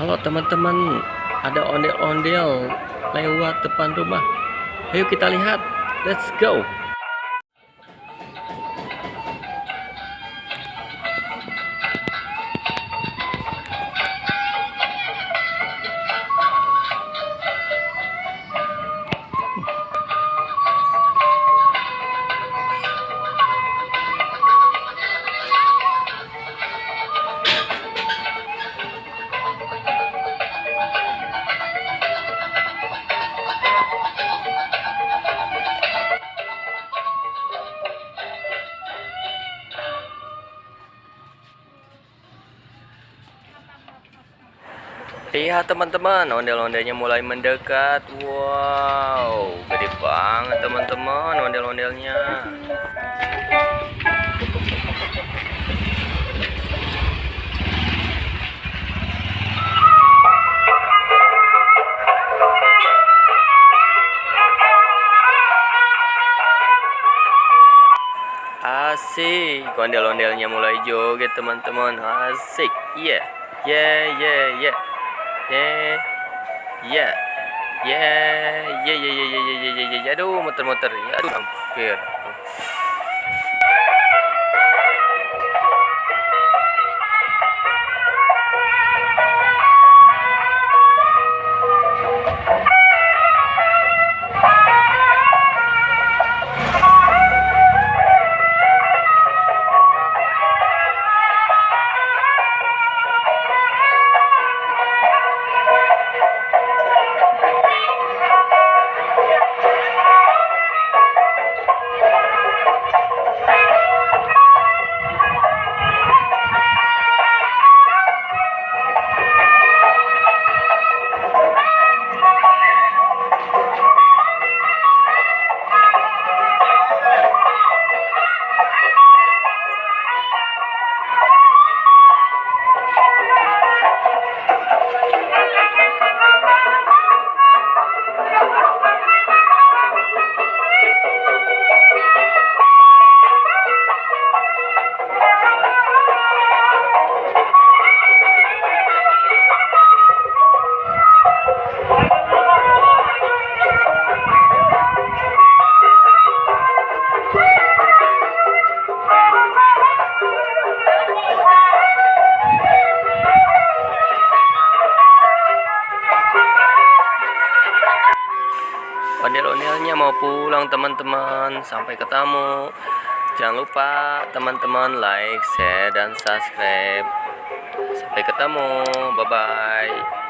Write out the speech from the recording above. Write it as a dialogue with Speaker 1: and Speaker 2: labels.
Speaker 1: Halo teman-teman, ada ondel-ondel lewat depan rumah. Ayo kita lihat, let's go. Lihat teman-teman, ondel-ondelnya mulai mendekat. Wow, gede banget teman-teman ondel-ondelnya. Asik, ondel-ondelnya mulai joget teman-teman. Asik, iya, yeah, yeah, yeah, yeah, yeah, yeah, yeah, yeah, yeah, yeah, yeah, yeah, yeah, yeah. Aduh, muter-muter, ya, aduh, hampir. Ondel-ondelnya mau pulang teman-teman. Sampai ketemu. Jangan lupa teman-teman like, share, dan subscribe. Sampai ketemu. Bye-bye.